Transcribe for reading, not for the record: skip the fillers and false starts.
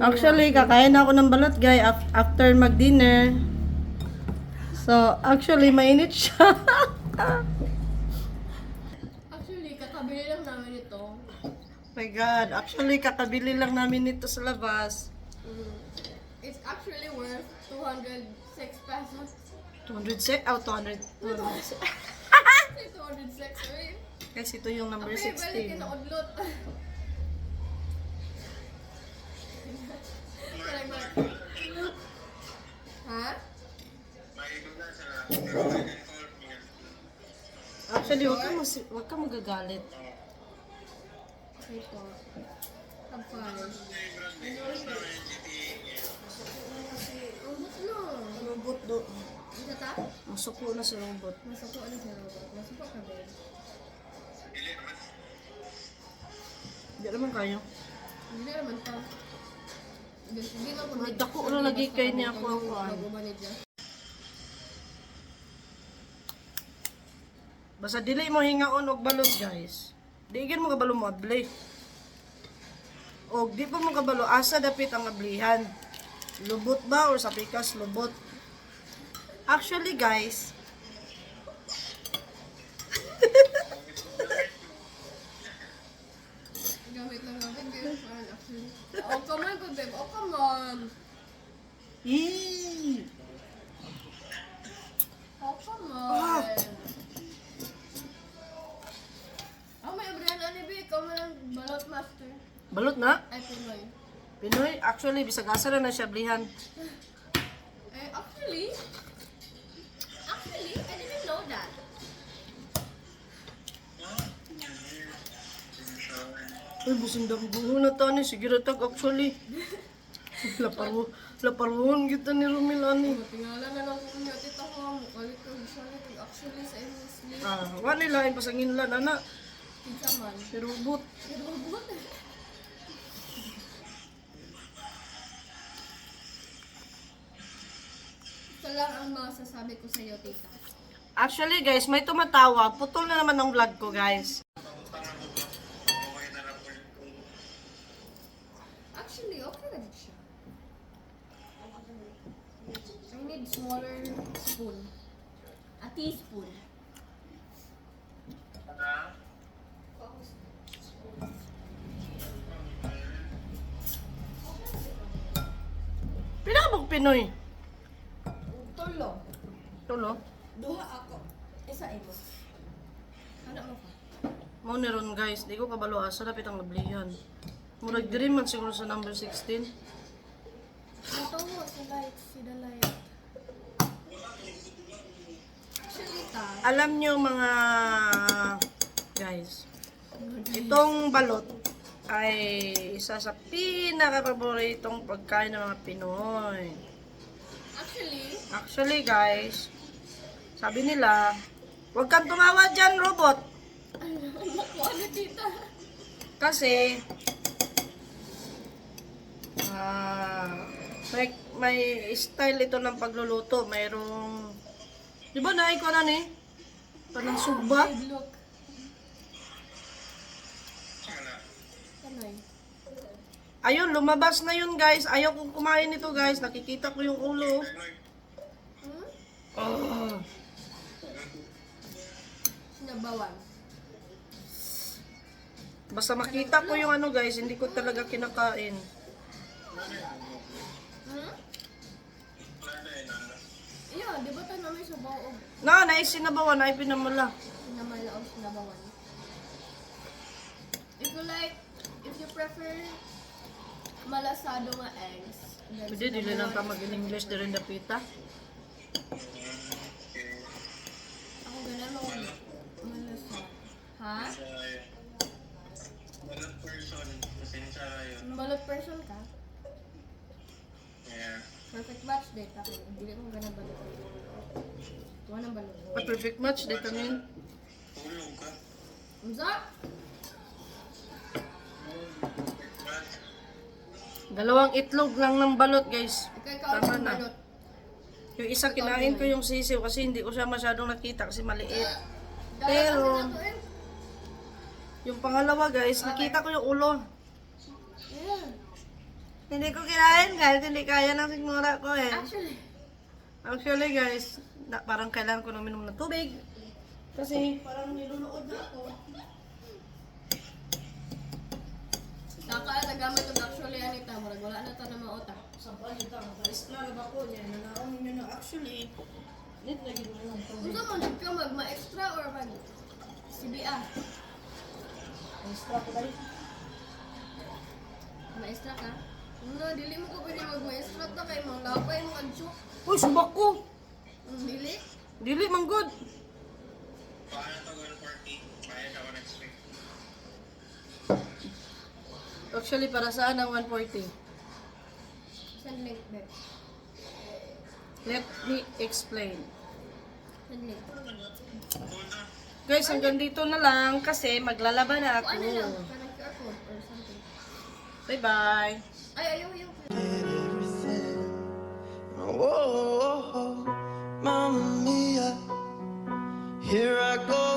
Actually, kakain ako ng balot, guys, after mag-dinner. So, actually, mainit siya. Actually, kakabili lang namin ito. My God, actually, kakabili lang namin ito sa labas. It's actually worth 206 pesos. 200 oh, 200. 206, right? Guys, ito yung number Okay, balik 16. na udlot. Ha? Actually, wag ka magagalit. Okay po. Have fun. Ubus no. Robot do. Isa ta? Masuko na si robot. Masuko ano siya robot? Masuko ka ba? Hindi naman kayo. Hindi naman ta. Hindi na po. Dako na lagi kay niya ako ang kuhan. Mag-umanid niya. Basta dili mo hingaon og balot, guys. Diigin mo kabalo mo abli. Og di pa mo kabalo asa dapit ang ablihan. Lubot ba or sa pikas lubot? Actually, guys, Gamit lang natin guys. Actually. Oh, come on, good babe. Oh, come on. Eee! Oh, come Ah. on. Oh, may abrihan ani be. Ikaw man ang balot master. Balot na? Ay, Pinoy. Pinoy, actually, bisag asa na siya ablihan. Actually, I didn't know that. Uy, busindang buho na to ni. Sige ratag, actually. Laparuhon kita ni Romel, ani. Tingala na lang kung niya tita ko. Mukalit ko siya nito. Actually, sa English sleep. Wala lain pasangin lan, ana. Pizza man. Si robot. Pero robot. Ito lang ang masasabi ko sa iyo, tita. Actually, guys, may tumatawa. Putol na naman ang vlog ko, guys. Actually, okay na din siya. I need smaller spoon. A teaspoon. Pinakabog Pinoy. Tulo. Tulo. Duha ako. Isa imo. Ano mo ka? Mo ni ron, guys. Di ko kabalo asa dapit ang ablihan. Murag diri man siguro sa number 16. Ito mo, si light. Si the light. Actually, ta. Alam nyo mga guys, itong balot ay isa sa pinaka-paboritong pagkain ng mga Pinoy. Actually, guys, sabi nila, huwag kang tumawa dyan, robot. Nakuha na tita. Kasi, may style ito ng pagluluto. Mayroong, di ba naik ko na ni? Parang sugba. Look. Kanoy. Ayun, lumabas na yun, guys. Ayaw kong kumain nito, guys. Nakikita ko yung ulo. Hmm? Oh. Sinabawan. Basta makita ko yung ano, guys, hindi ko talaga kinakain. Hmm? Iya, di ba tayo namin sa baog? Naisinabawan, na pinamala. Sinamala o sinabawan. If you prefer malasado nga eggs, then Pwede, dili lang ka mag-English na rin dapita. ako ganun ako malasa. Ha? Balot person, pasensya kayo. Balot person ka? Yeah. Perfect match date ako. Hindi ko ganun balot. Tuwa ng balot. A perfect match, dito min. Tulog ka. Umsa? Dalawang itlog lang ng balot, guys. Ikaw Tama ang na. balot. Yung isa kinain ko yung sisiw kasi hindi ko siya masyadong nakita kasi maliit. Pero, Pero, yung pangalawa, guys, nakita ko yung ulo. yeah. Hindi ko kinain guys, hindi kaya ng sigmura ko eh. Actually, Actually guys, parang kailangan ko na uminom ng tubig. Kasi parang nilunood na ako. kakaalagamit ito actually anita. Murag wala na ito na mauta. Sampal ito, maka-isklaro ba ko niya. Nanaon niya na actually. Need na ginawa ng tubig. Kung saan mo ka mag-ma-extra or mag CBA? Extra ko dahil. Ma-extra ka? No, dili mo ko pwede mag-ma-extra to kay mga lapay mo adjok. Uy, subak ko! Dili? Dili, manggod! Paano to 140? Bayad ako next week. Actually, para saan ang 140? Saan link, babe? Let me explain. Saan link? Una, Guys, hanggang dito na lang kasi maglalaba na O ako. ano lang, parang QR code or something. Bye-bye! Ay, ayaw. Whoa, Mamma Mia, here I go